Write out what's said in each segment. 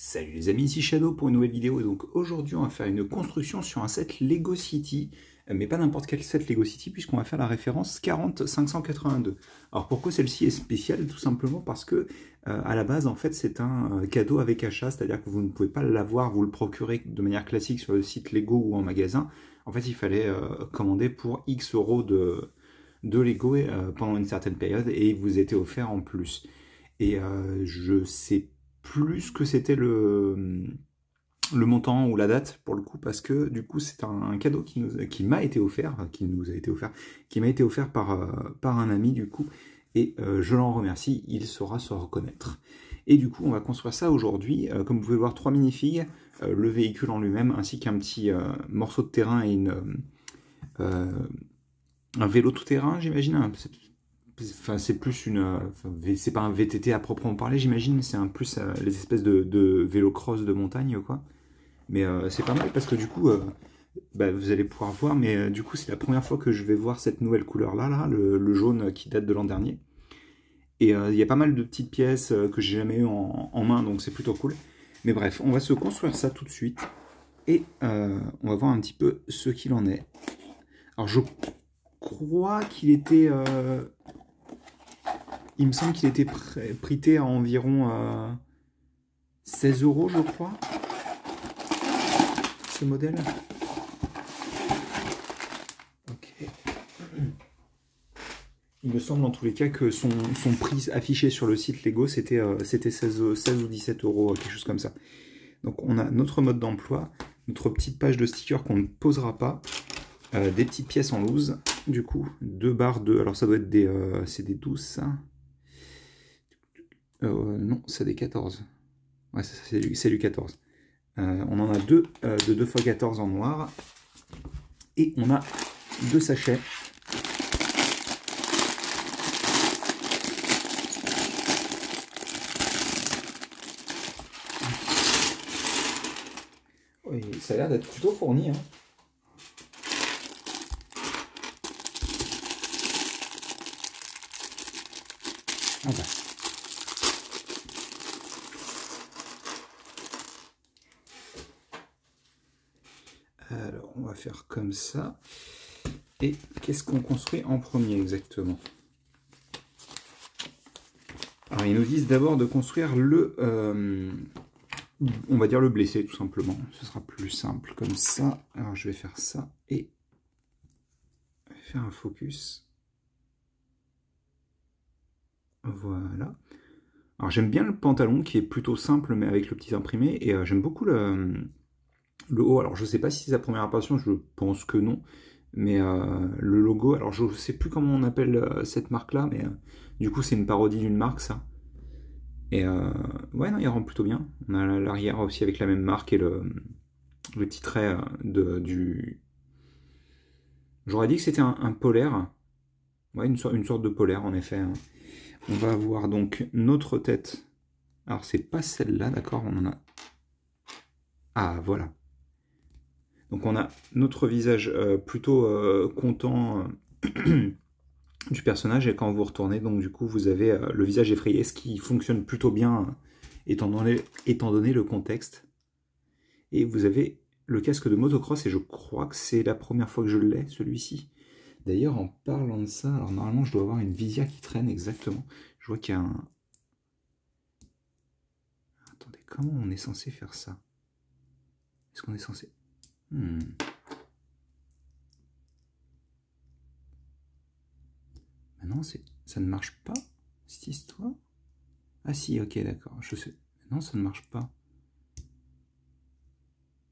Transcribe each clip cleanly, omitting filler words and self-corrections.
Salut les amis, ici Shadow pour une nouvelle vidéo. Et donc aujourd'hui on va faire une construction sur un set Lego City, mais pas n'importe quel set Lego City puisqu'on va faire la référence 40582. Alors pourquoi celle-ci est spéciale? Tout simplement parce que à la base en fait c'est un cadeau avec achat, c'est-à-dire que vous ne pouvez pas l'avoir, vous le procurez de manière classique sur le site Lego ou en magasin. En fait il fallait commander pour X euros de Lego pendant une certaine période et il vous était offert en plus. Et je sais plus ce que c'était le montant ou la date pour le coup, parce que du coup c'est un cadeau qui m'a été offert, qui nous a été offert, qui m'a été offert par un ami du coup, et je l'en remercie, il saura se reconnaître. Et du coup on va construire ça aujourd'hui, comme vous pouvez voir 3 minifigs, le véhicule en lui-même, ainsi qu'un petit morceau de terrain et un vélo tout-terrain j'imagine. Enfin, c'est plus c'est pas un VTT à proprement parler, j'imagine, mais c'est un plus les espèces de vélo-cross de montagne, quoi. Mais c'est pas mal parce que du coup, vous allez pouvoir voir, mais du coup, c'est la première fois que je vais voir cette nouvelle couleur-là, le jaune qui date de l'an dernier. Et il y a pas mal de petites pièces que j'ai jamais eu en main, donc c'est plutôt cool. Mais bref, on va se construire ça tout de suite et on va voir un petit peu ce qu'il en est. Alors, je crois qu'il était... il me semble qu'il était prêté à environ 16 euros, je crois, ce modèle. Ok. Il me semble en tous les cas que son prix affiché sur le site Lego, c'était 16 ou 17 euros, quelque chose comme ça. Donc on a notre mode d'emploi, notre petite page de stickers qu'on ne posera pas, des petites pièces en loose, du coup, 2 barres de... Alors ça doit être des... c'est des 12, ça. Non, c'est des 14. Ouais, c'est du 14. On en a deux de 2x14 en noir. Et on a 2 sachets. Oui, ça a l'air d'être plutôt fourni, hein. Ah bah. Alors, on va faire comme ça. Et qu'est-ce qu'on construit en premier exactement? Alors, ils nous disent d'abord de construire le... on va dire le blessé, tout simplement. Ce sera plus simple comme ça. Alors, je vais faire ça et faire un focus. Voilà. Alors, j'aime bien le pantalon qui est plutôt simple, mais avec le petit imprimé. Et j'aime beaucoup le haut. Alors, je sais pas si c'est sa première apparition, je pense que non. Mais le logo, alors je sais plus comment on appelle cette marque-là, mais du coup, c'est une parodie d'une marque, ça. Et ouais, non, il rend plutôt bien. On a l'arrière aussi avec la même marque et le petit trait du... J'aurais dit que c'était un polaire. Ouais, une sorte de polaire, en effet. On va avoir donc notre tête. Alors, c'est pas celle-là, d'accord? On en a... Ah, voilà. Donc, on a notre visage plutôt content du personnage. Et quand vous retournez, donc du coup, vous avez le visage effrayé, ce qui fonctionne plutôt bien, étant donné le contexte. Et vous avez le casque de motocross, et je crois que c'est la première fois que je l'ai, celui-ci. D'ailleurs, en parlant de ça, alors normalement, je dois avoir une visière qui traîne exactement. Je vois qu'il y a un... Attendez, comment on est censé faire ça? Est-ce qu'on est censé... Ah non, ça ne marche pas, cette histoire. Ah si, ok, d'accord, je sais. Non, ça ne marche pas.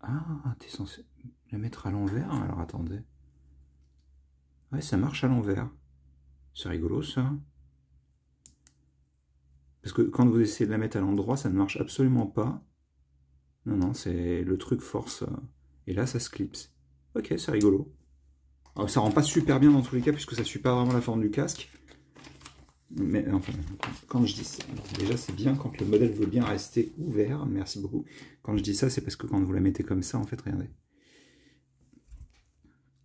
Ah, t'es censé la mettre à l'envers? Alors attendez. Ouais, ça marche à l'envers. C'est rigolo, ça. Parce que quand vous essayez de la mettre à l'endroit, ça ne marche absolument pas. Non, non, c'est le truc force. Et là, ça se clipse. Ok, c'est rigolo. Alors, ça rend pas super bien dans tous les cas, puisque ça ne suit pas vraiment la forme du casque. Mais enfin, quand je dis ça, déjà c'est bien quand le modèle veut bien rester ouvert, merci beaucoup. Quand je dis ça, c'est parce que quand vous la mettez comme ça, en fait, regardez.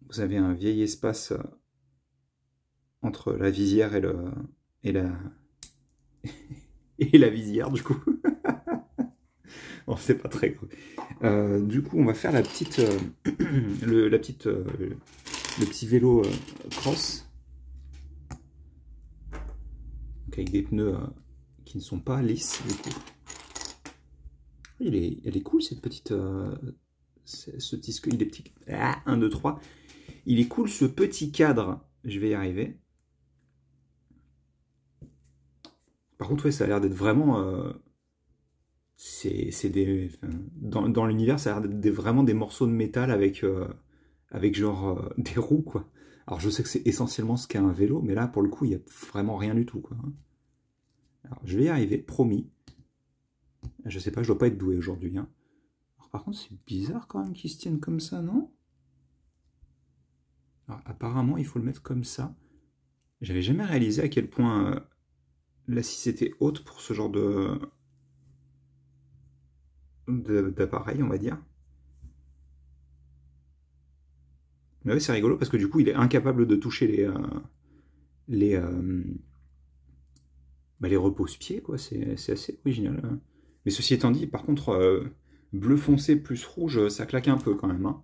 Vous avez un vieil espace entre la visière et la visière, du coup. Bon, c'est pas très grave. Du coup, on va faire la petite, le petit vélo cross. Donc avec des pneus qui ne sont pas lisses, du coup. Elle est cool, cette petite... ce disque, il est petit... Ah, 1, 2, 3. Il est cool, ce petit cadre. Je vais y arriver. Par contre, ouais, ça a l'air d'être vraiment... c'est des... Dans l'univers, ça a l'air d'être vraiment des morceaux de métal avec genre des roues, quoi. Alors, je sais que c'est essentiellement ce qu'est un vélo, mais là, pour le coup, il n'y a vraiment rien du tout, quoi. Alors, je vais y arriver, promis. Je sais pas, je dois pas être doué aujourd'hui, hein. Alors, par contre, c'est bizarre quand même qu'ils se tiennent comme ça, non? Alors, apparemment, il faut le mettre comme ça. J'avais jamais réalisé à quel point l'assise était haute pour ce genre d'appareil, on va dire. Mais ouais, c'est rigolo parce que du coup, il est incapable de toucher les, les repose-pieds, quoi. C'est assez original, hein. Mais ceci étant dit, par contre, bleu foncé plus rouge, ça claque un peu quand même, hein.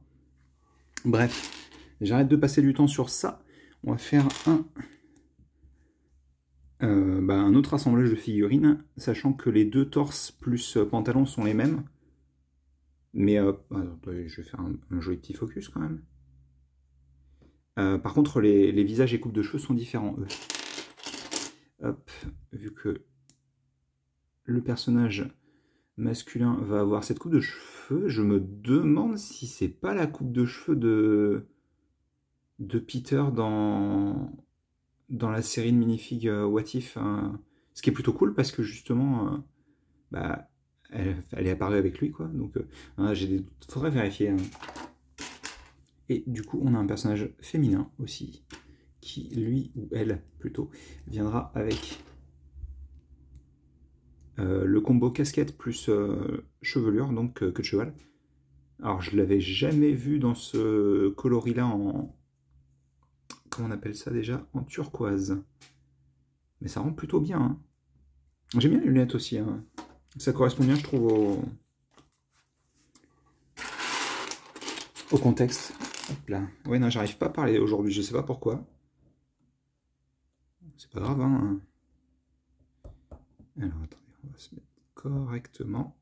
Bref, j'arrête de passer du temps sur ça. On va faire un autre assemblage de figurines, sachant que les deux torses plus pantalons sont les mêmes. Mais attendez, je vais faire un joli petit focus quand même. Par contre, les visages et coupes de cheveux sont différents, eux. Hop, vu que le personnage masculin va avoir cette coupe de cheveux, je me demande si c'est pas la coupe de cheveux de Peter dans la série de minifigs What If, hein. Ce qui est plutôt cool parce que justement, elle est apparue avec lui, quoi. Donc, j'ai des doutes. Faudrait vérifier, hein. Et du coup, on a un personnage féminin aussi, qui, lui, ou elle, plutôt, viendra avec le combo casquette plus chevelure, donc queue de cheval. Alors, je l'avais jamais vu dans ce coloris-là en... Comment on appelle ça déjà? En turquoise. Mais ça rend plutôt bien, hein. J'aime bien les lunettes aussi, hein. Ça correspond bien, je trouve, au contexte. Hop là. Ouais, non, j'arrive pas à parler aujourd'hui, je sais pas pourquoi. C'est pas grave, hein. Alors, attendez, on va se mettre correctement.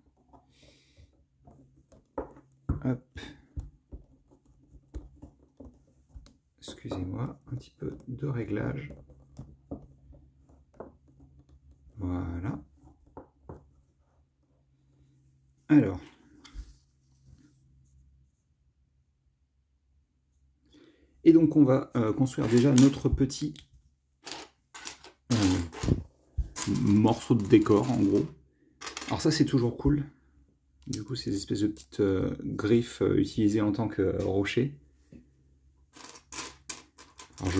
Hop. Excusez-moi, un petit peu de réglage. Voilà. Alors. Et donc, on va construire déjà notre petit morceau de décor, en gros. Alors ça, c'est toujours cool. Du coup, ces espèces de petites griffes utilisées en tant que rocher. Alors,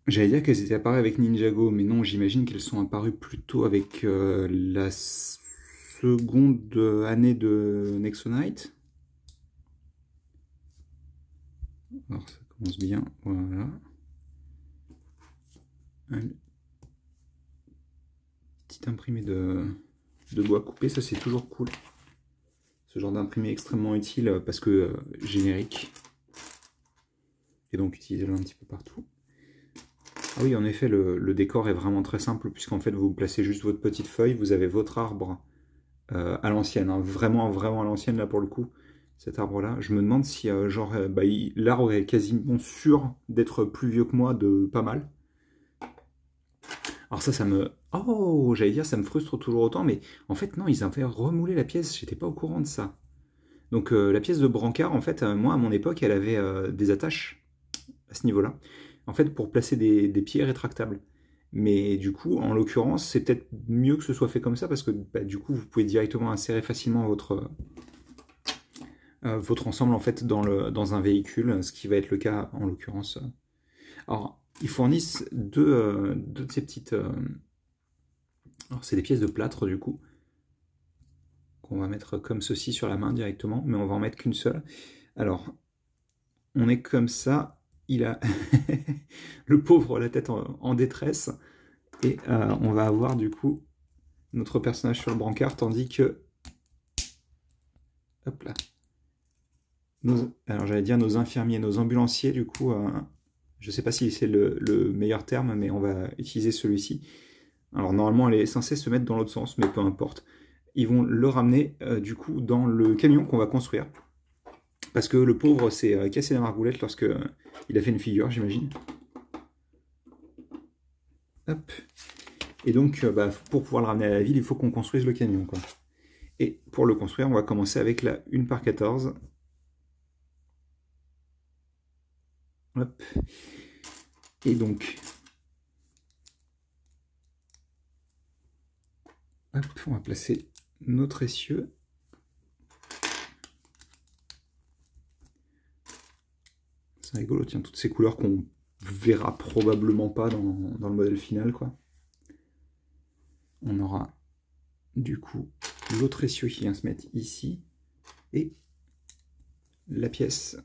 j'allais dire qu'elles étaient apparues avec Ninjago, mais non, j'imagine qu'elles sont apparues plutôt avec la seconde année de Nexonite. Alors, ça commence bien, voilà. Un petit imprimé de bois coupé, ça c'est toujours cool. Ce genre d'imprimé extrêmement utile parce que générique. Et donc utilisez-le un petit peu partout. Ah oui, en effet, le décor est vraiment très simple, puisqu'en fait, vous placez juste votre petite feuille, vous avez votre arbre à l'ancienne, hein, vraiment, vraiment à l'ancienne, là, pour le coup, cet arbre-là. Je me demande si, l'arbre est quasiment sûr d'être plus vieux que moi de pas mal. Alors ça me... Oh, j'allais dire, ça me frustre toujours autant, mais en fait, non, ils avaient remoulé la pièce, j'étais pas au courant de ça. Donc, la pièce de brancard, en fait, moi, à mon époque, elle avait des attaches à ce niveau-là. En fait, pour placer des pieds rétractables. Mais du coup, en l'occurrence, c'est peut-être mieux que ce soit fait comme ça, parce que du coup, vous pouvez directement insérer facilement votre ensemble en fait dans un véhicule, ce qui va être le cas en l'occurrence. Alors, ils fournissent deux de ces petites... Alors, c'est des pièces de plâtre, du coup, qu'on va mettre comme ceci sur la main directement, mais on va en mettre qu'une seule. Alors, on est comme ça. Il a le pauvre la tête en détresse. Et on va avoir du coup notre personnage sur le brancard, tandis que Hop là. Alors j'allais dire nos infirmiers, nos ambulanciers, du coup, je ne sais pas si c'est le meilleur terme, mais on va utiliser celui-ci. Alors normalement, elle est censée se mettre dans l'autre sens, mais peu importe. Ils vont le ramener, du coup, dans le camion qu'on va construire. Parce que le pauvre s'est cassé la margoulette lorsque il a fait une figure, j'imagine. Hop. Et donc, pour pouvoir le ramener à la ville, il faut qu'on construise le camion, quoi. Et pour le construire, on va commencer avec la 1/14. Hop. Et donc, hop, on va placer notre essieu. C'est rigolo, tiens, toutes ces couleurs qu'on verra probablement pas dans le modèle final, quoi. On aura du coup l'autre essieu qui vient se mettre ici et la pièce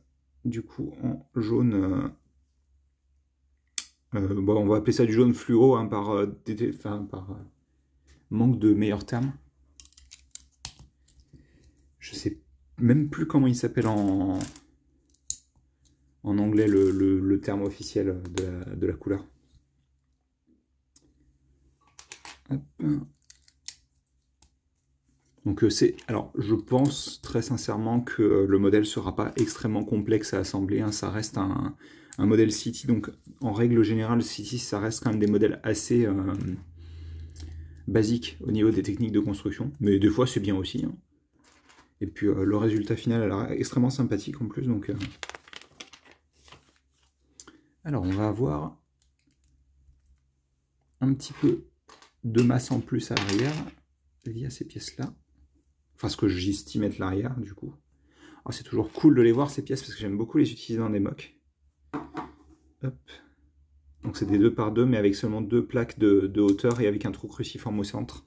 du coup en jaune. Bon, on va appeler ça du jaune fluo, hein, par manque de meilleurs termes. Je sais même plus comment il s'appelle en anglais le terme officiel de la couleur. Hop. Donc alors je pense très sincèrement que le modèle ne sera pas extrêmement complexe à assembler, hein. Ça reste un modèle City, donc en règle générale City ça reste quand même des modèles assez basiques au niveau des techniques de construction, mais des fois c'est bien aussi, hein. Et puis le résultat final a l'air extrêmement sympathique en plus, donc alors on va avoir un petit peu de masse en plus à l'arrière via ces pièces là. Enfin, ce que j'estime être l'arrière, du coup. Alors, c'est toujours cool de les voir, ces pièces, parce que j'aime beaucoup les utiliser dans des mocks. Hop. Donc, c'est des 2x2, mais avec seulement 2 plaques de hauteur et avec un trou cruciforme au centre.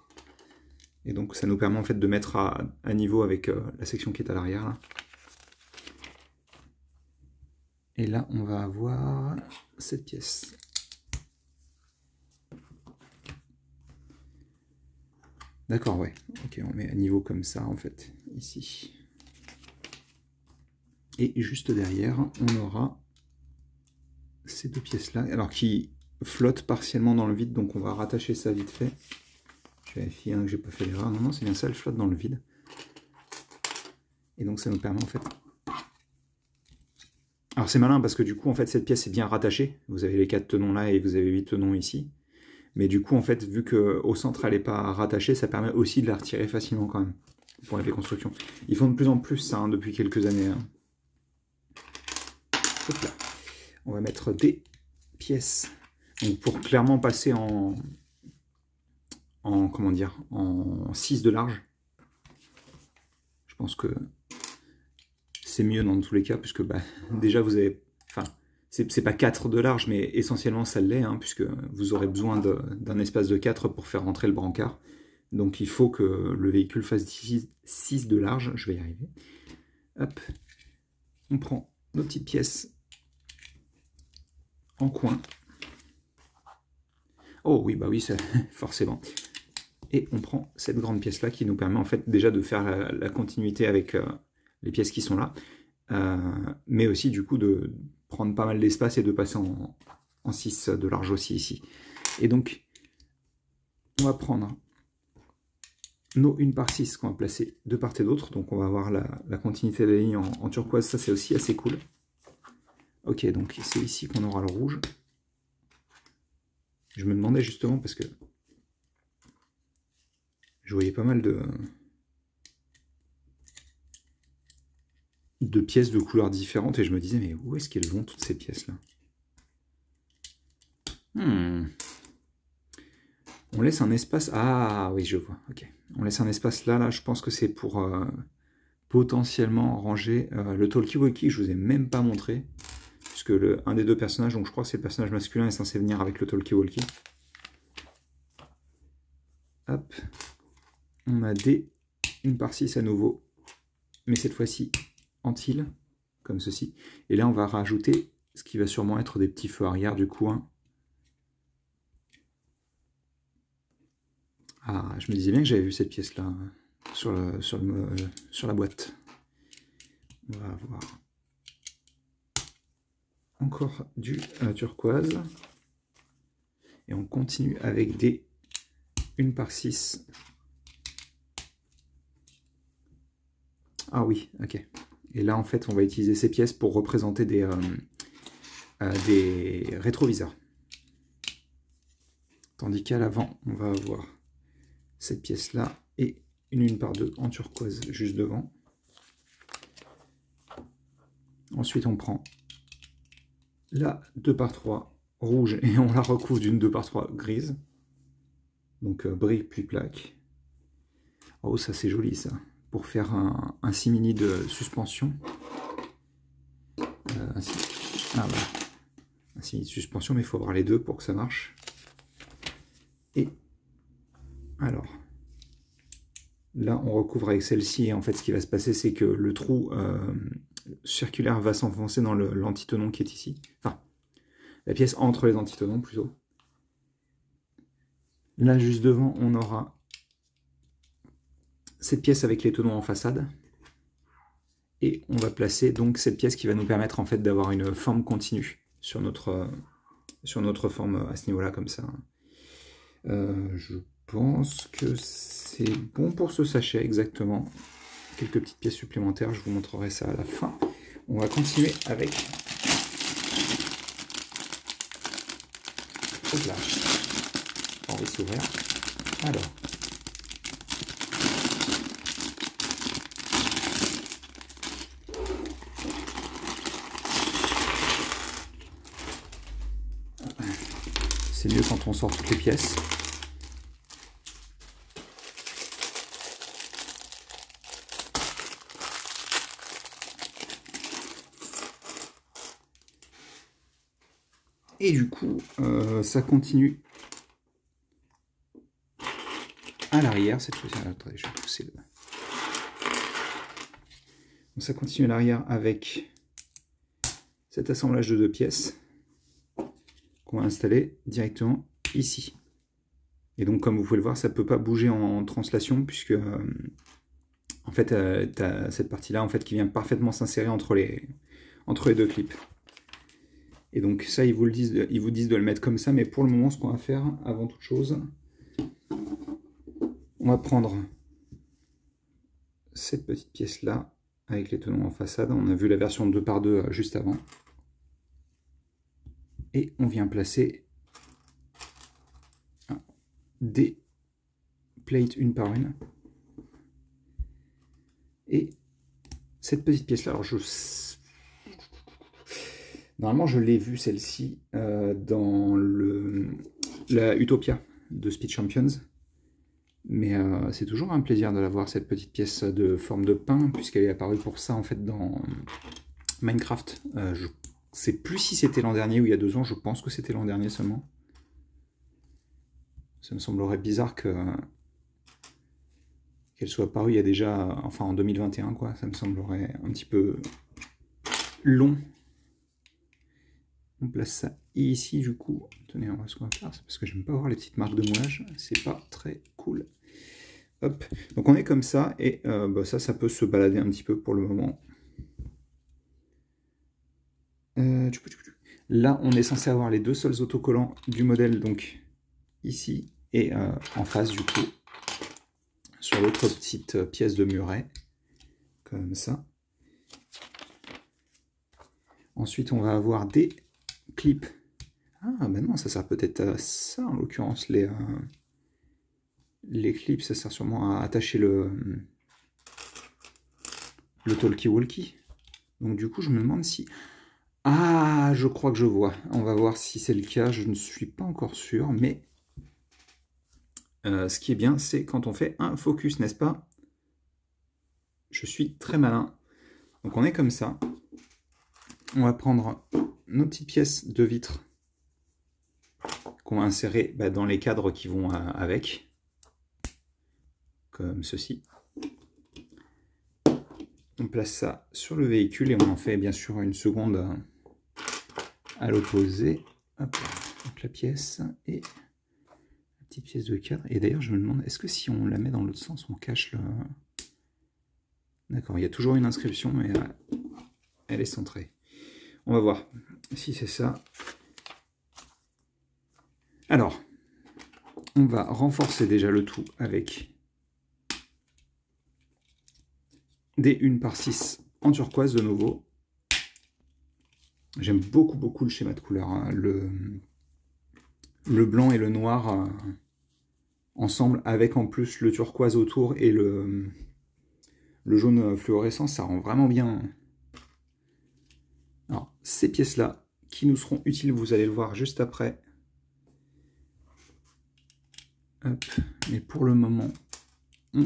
Et donc, ça nous permet en fait de mettre à niveau avec la section qui est à l'arrière, là. Et là, on va avoir cette pièce. D'accord, ouais. Ok, on met à niveau comme ça, en fait, ici. Et juste derrière, on aura ces deux pièces-là, alors qui flottent partiellement dans le vide, donc on va rattacher ça vite fait. Je vérifie que j'ai pas fait l'erreur. Non, c'est bien ça, elles flottent dans le vide. Et donc ça nous permet en fait... Alors c'est malin parce que du coup, en fait, cette pièce est bien rattachée. Vous avez les 4 tenons là et vous avez 8 tenons ici. Mais du coup, en fait, vu qu'au centre, elle n'est pas rattachée, ça permet aussi de la retirer facilement quand même, pour les constructions. Ils font de plus en plus ça, hein, depuis quelques années. Hein. Hop là. On va mettre des pièces donc pour clairement passer en comment dire, en 6 de large. Je pense que c'est mieux dans tous les cas, puisque déjà vous avez... Enfin, c'est pas 4 de large, mais essentiellement ça l'est, hein, puisque vous aurez besoin d'un espace de 4 pour faire rentrer le brancard. Donc il faut que le véhicule fasse 6 de large, je vais y arriver. Hop, on prend nos petites pièces en coin. Oh oui, bah oui, forcément. Et on prend cette grande pièce-là qui nous permet en fait déjà de faire la continuité avec les pièces qui sont là, mais aussi du coup de prendre pas mal d'espace et de passer en 6 de large aussi ici. Et donc, on va prendre nos 1/6 qu'on va placer de part et d'autre, donc on va avoir la continuité de la ligne en turquoise, ça c'est aussi assez cool. Ok, donc c'est ici qu'on aura le rouge. Je me demandais justement parce que je voyais pas mal de pièces de couleurs différentes et je me disais mais où est-ce qu'elles vont toutes ces pièces là? On laisse un espace, ah oui je vois, ok, on laisse un espace là, je pense que c'est pour potentiellement ranger le talkie-walkie, je vous ai même pas montré, puisque un des deux personnages, donc je crois que c'est le personnage masculin, est censé venir avec le talkie-walkie. Hop, on a des 1/6 à nouveau, mais cette fois-ci en til, comme ceci. Et là, on va rajouter ce qui va sûrement être des petits feux arrière du coin. Ah, je me disais bien que j'avais vu cette pièce-là sur la boîte. On va avoir encore du turquoise. Et on continue avec des 1/6. Ah oui, ok. Et là, en fait, on va utiliser ces pièces pour représenter des rétroviseurs. Tandis qu'à l'avant, on va avoir cette pièce-là et une 1/2 en turquoise juste devant. Ensuite, on prend la 2/3 rouge et on la recouvre d'une 2/3 grise. Donc brique puis plaque. Oh, ça c'est joli ça. Pour faire un simili de suspension. Ah voilà. Un simili de suspension, mais il faut avoir les deux pour que ça marche. Et alors, là on recouvre avec celle-ci et en fait ce qui va se passer c'est que le trou circulaire va s'enfoncer dans l'antitenon qui est ici. Enfin, la pièce entre les antitenons plutôt. Là juste devant on aura cette pièce avec les tenons en façade. Et on va placer donc cette pièce qui va nous permettre en fait d'avoir une forme continue sur notre forme à ce niveau-là comme ça. Je pense que c'est bon pour ce sachet exactement. Quelques petites pièces supplémentaires, je vous montrerai ça à la fin. On va continuer avec... Hop là. On va s'ouvrir. Alors... C'est mieux quand on sort toutes les pièces. Et du coup, ça continue à l'arrière. Cette fois-ci, attendez, je vais pousser le... Donc ça continue à l'arrière avec cet assemblage de 2 pièces qu'on va installer directement ici. Et donc comme vous pouvez le voir, ça ne peut pas bouger en translation puisque en fait tu as cette partie-là en fait, qui vient parfaitement s'insérer entre les 2 clips. Et donc ça ils vous disent de le mettre comme ça, mais pour le moment ce qu'on va faire avant toute chose, on va prendre cette petite pièce là avec les tenons en façade. On a vu la version 2x2 juste avant. Et on vient placer des plates une par une. Et cette petite pièce là, alors normalement je l'ai vue celle-ci dans la Utopia de Speed Champions. Mais c'est toujours un plaisir de la voir, cette petite pièce de forme de pain, puisqu'elle est apparue pour ça en fait dans Minecraft. Je sais plus si c'était l'an dernier ou il y a 2 ans, je pense que c'était l'an dernier seulement. Ça me semblerait bizarre qu'elle soit apparue il y a déjà, enfin en 2021 quoi, ça me semblerait un petit peu long. On place ça ici du coup. Tenez, on va ce qu'on va faire, c'est parce que j'aime pas voir les petites marques de moulage, c'est pas très cool. Hop, donc on est comme ça, et bah ça peut se balader un petit peu pour le moment. Là, on est censé avoir les 2 seuls autocollants du modèle, donc ici, et en face du coup, sur l'autre petite pièce de muret, comme ça. Ensuite, on va avoir des clips. Ah, ben non, ça sert peut-être à ça, en l'occurrence, les clips, ça sert sûrement à attacher le talkie-walkie. Donc du coup, je me demande si... Ah, je crois que je vois. On va voir si c'est le cas, je ne suis pas encore sûr, mais ce qui est bien, c'est quand on fait un focus, n'est-ce pas? Je suis très malin. Donc on est comme ça. On va prendre nos petites pièces de vitre qu'on va insérer dans les cadres qui vont avec, comme ceci. On place ça sur le véhicule et on en fait bien sûr une seconde à l'opposé. Donc la pièce et la petite pièce de cadre. Et d'ailleurs je me demande, est-ce que si on la met dans l'autre sens, on cache le... D'accord, il y a toujours une inscription, mais elle est centrée. On va voir si c'est ça. Alors, on va renforcer déjà le tout avec des 1/6 en turquoise de nouveau. J'aime beaucoup le schéma de couleur, hein. Le blanc et le noir ensemble, avec en plus le turquoise autour et le jaune fluorescent, ça rend vraiment bien. Alors, ces pièces-là, qui nous seront utiles, vous allez le voir juste après. Hop. Mais pour le moment, on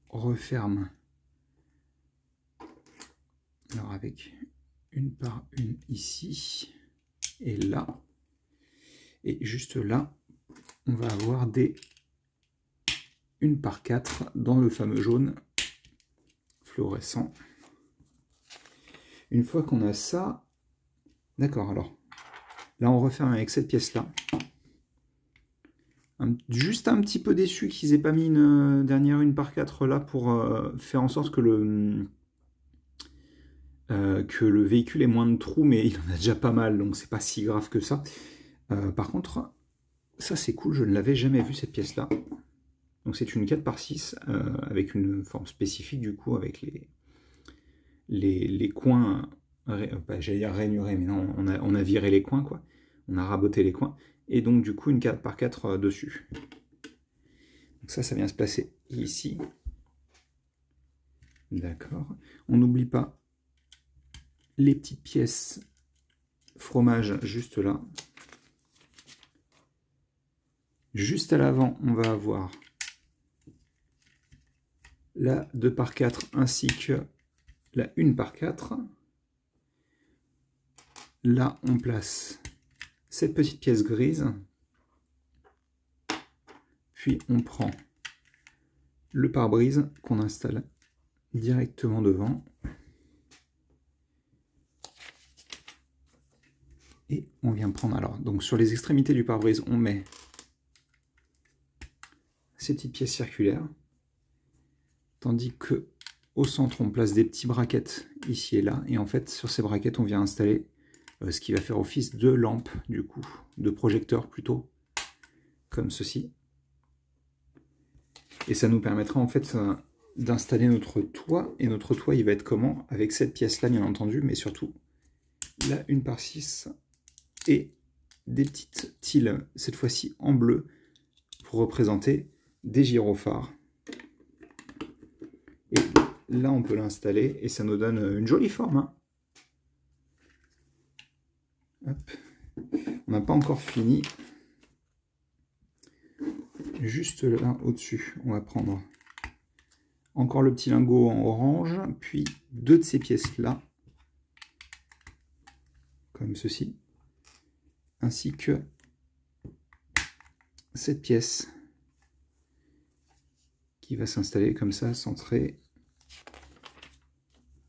referme. Alors avec une par une ici, et là. Et juste là, on va avoir des 1/4 dans le fameux jaune fluorescent. Une fois qu'on a ça, d'accord, alors là on referme avec cette pièce-là. Juste un petit peu déçu qu'ils aient pas mis une dernière 1/4 là pour faire en sorte que le véhicule ait moins de trous, mais il en a déjà pas mal, donc c'est pas si grave que ça. Par contre, ça c'est cool, je ne l'avais jamais vu cette pièce-là. Donc c'est une 4/6 avec une forme spécifique du coup, avec les coins, j'allais dire rainurés, mais non, on a viré les coins, quoi. On a raboté les coins, et donc du coup une 4/4 dessus. Donc ça vient se placer ici. D'accord. On n'oublie pas les petites pièces fromage juste là. Juste à l'avant, on va avoir la 2/4 ainsi que la 1/4. Là, on place cette petite pièce grise. Puis on prend le pare-brise qu'on installe directement devant. Et on vient prendre, alors, donc sur les extrémités du pare-brise, on met ces petites pièces circulaires. Tandis que au centre, on place des petits braquettes ici et là. Et en fait, sur ces braquettes, on vient installer ce qui va faire office de lampe, du coup, de projecteur plutôt, comme ceci. Et ça nous permettra en fait d'installer notre toit. Et notre toit, il va être comment? Avec cette pièce-là, bien entendu, mais surtout la 1/6 et des petites tiles, cette fois-ci en bleu, pour représenter des gyrophares. Et là, on peut l'installer et ça nous donne une jolie forme, hein. Hop. On n'a pas encore fini. Juste là, au-dessus, on va prendre encore le petit lingot en orange, puis deux de ces pièces-là, comme ceci, ainsi que cette pièce qui va s'installer comme ça, centrée.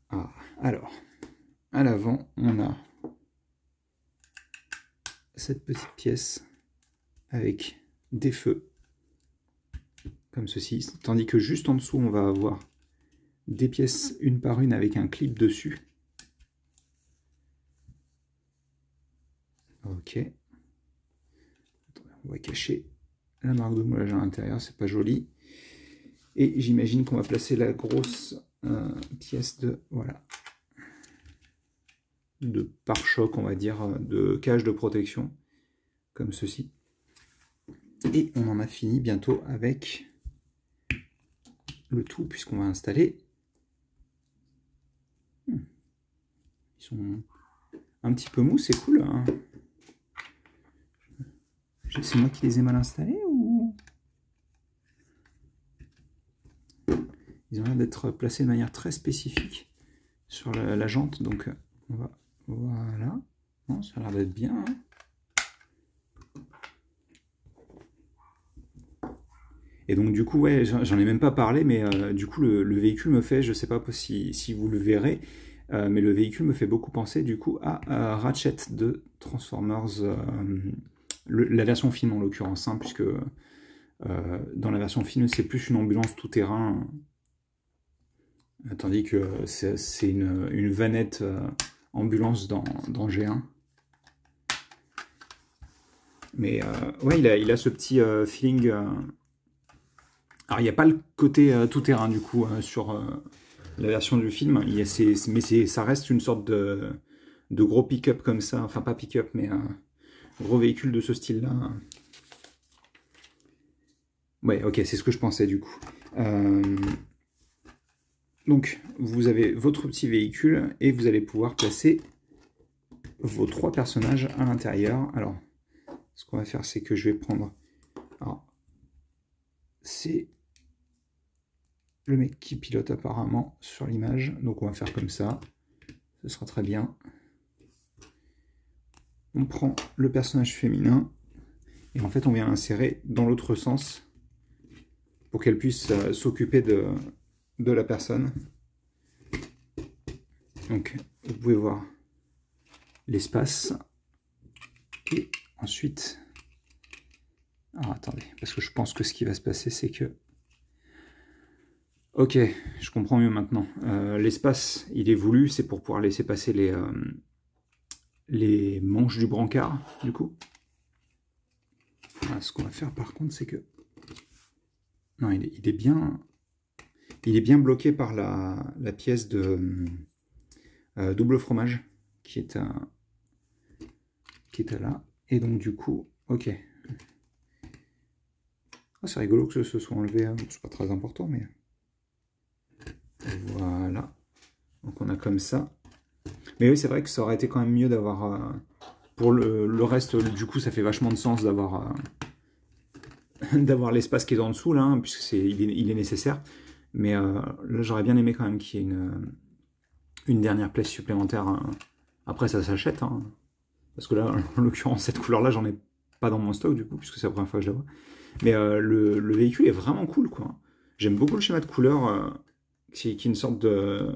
Ah, alors, à l'avant, on a cette petite pièce avec des feux, comme ceci, tandis que juste en dessous, on va avoir des pièces une par une avec un clip dessus. Ok. On va cacher la marque de moulage à l'intérieur, c'est pas joli. Et j'imagine qu'on va placer la grosse pièce de, voilà, de pare-choc, on va dire, de cage de protection, comme ceci. Et on en a fini bientôt avec le tout, puisqu'on va installer. Ils sont un petit peu mous, c'est cool, hein. C'est moi qui les ai mal installés ou... Ils ont l'air d'être placés de manière très spécifique sur la jante, donc on va... Voilà. Non, ça a l'air d'être bien, hein. Et donc du coup, ouais, j'en ai même pas parlé, mais du coup le véhicule me fait, je sais pas si vous le verrez, mais le véhicule me fait beaucoup penser du coup à Ratchet de Transformers, la version film en l'occurrence, hein, puisque dans la version film c'est plus une ambulance tout-terrain Tandis que c'est une vanette ambulance dans G1. Mais ouais, il a ce petit feeling. Alors, il n'y a pas le côté tout-terrain, du coup, sur la version du film. Mais ça reste une sorte de gros pick-up comme ça. Enfin, pas pick-up, mais gros véhicule de ce style-là. Ouais, ok, c'est ce que je pensais, du coup. Donc, vous avez votre petit véhicule et vous allez pouvoir placer vos 3 personnages à l'intérieur. Alors, ce qu'on va faire, c'est que je vais prendre... Alors, c'est le mec qui pilote apparemment sur l'image. Donc, on va faire comme ça. Ce sera très bien. On prend le personnage féminin et en fait, on vient l'insérer dans l'autre sens pour qu'elle puisse s'occuper de la personne. Donc, vous pouvez voir l'espace. Et ensuite... Alors, attendez, parce que je pense que ce qui va se passer, c'est que... Ok, je comprends mieux maintenant. L'espace, il est voulu, c'est pour pouvoir laisser passer les manches du brancard, du coup. Voilà, ce qu'on va faire, par contre, c'est que... Non, il est bien bloqué par la pièce de double fromage qui est à là. Et donc, du coup, ok. Ah, c'est rigolo que ce soit enlevé, hein. C'est pas très important, mais... Voilà. Donc, on a comme ça. Mais oui, c'est vrai que ça aurait été quand même mieux d'avoir... pour le reste, du coup, ça fait vachement de sens d'avoir... d'avoir l'espace qui est en dessous, là, hein, puisque il est nécessaire. Mais là, j'aurais bien aimé quand même qu'il y ait une dernière pièce supplémentaire. Hein. Après, ça s'achète. Hein, parce que là, en l'occurrence, cette couleur-là, j'en ai pas dans mon stock, du coup, puisque c'est la première fois que je la vois. Mais le véhicule est vraiment cool, quoi. J'aime beaucoup le schéma de couleur, qui est une sorte de...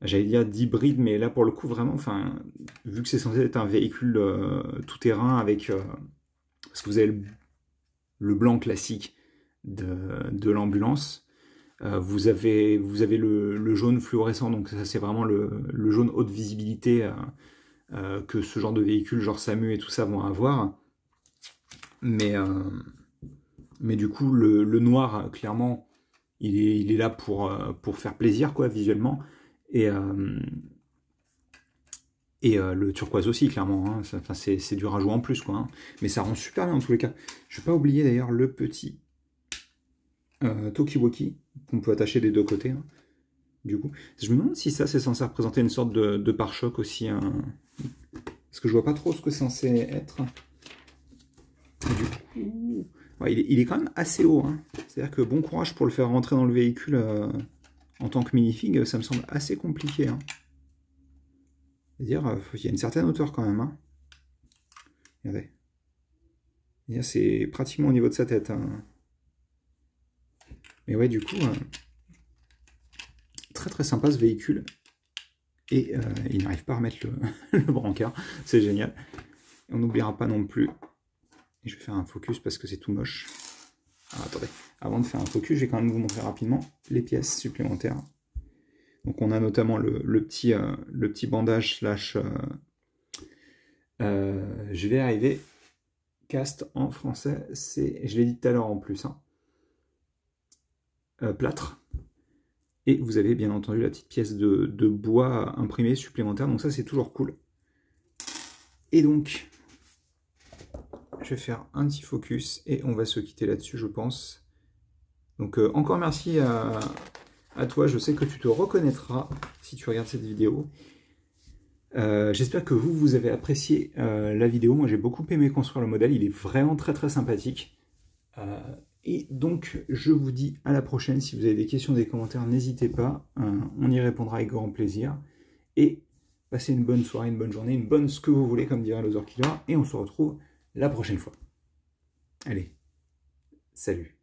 J'allais dire d'hybride, mais là, pour le coup, vraiment, enfin, vu que c'est censé être un véhicule tout-terrain avec... parce que vous avez le blanc classique de l'ambulance. Vous avez le jaune fluorescent, donc ça c'est vraiment le jaune haute visibilité que ce genre de véhicule, genre SAMU et tout ça vont avoir. Mais du coup, le noir, clairement, il est là pour faire plaisir, quoi, visuellement. Et le turquoise aussi, clairement. Hein. C'est du rajout en plus, quoi. Hein. Mais ça rend super bien, en tous les cas. Je ne vais pas oublier, d'ailleurs, le petit Tokiwoki, qu'on peut attacher des deux côtés. Hein. Du coup, je me demande si ça, c'est censé représenter une sorte de pare-choc aussi. Hein. Parce que je vois pas trop ce que c'est censé être. Du coup... Ouais, il est quand même assez haut. Hein. C'est-à-dire que bon courage pour le faire rentrer dans le véhicule en tant que minifig, ça me semble assez compliqué. Hein. C'est-à-dire qu'il y a une certaine hauteur quand même. Hein. Regardez. C'est pratiquement au niveau de sa tête. Hein. Mais ouais, du coup, très très sympa ce véhicule. Et il n'arrive pas à remettre le brancard. C'est génial. Et on n'oubliera pas non plus. Et je vais faire un focus parce que c'est tout moche. Alors, attendez. Avant de faire un focus, je vais quand même vous montrer rapidement les pièces supplémentaires. Donc on a notamment le petit bandage slash... je vais arriver... Cast en français, c'est... Je l'ai dit tout à l'heure en plus. Hein. Plâtre. Et vous avez bien entendu la petite pièce de bois imprimé supplémentaire. Donc ça, c'est toujours cool. Et donc, je vais faire un petit focus et on va se quitter là-dessus, je pense. Donc encore merci à toi. Je sais que tu te reconnaîtras si tu regardes cette vidéo. J'espère que vous avez apprécié la vidéo. Moi, j'ai beaucoup aimé construire le modèle. Il est vraiment très très sympathique. Et donc, je vous dis à la prochaine. Si vous avez des questions, des commentaires, n'hésitez pas. On y répondra avec grand plaisir. Et passez une bonne soirée, une bonne journée, une bonne ce que vous voulez, comme dirait l'Other Killer. Et on se retrouve la prochaine fois. Allez, salut.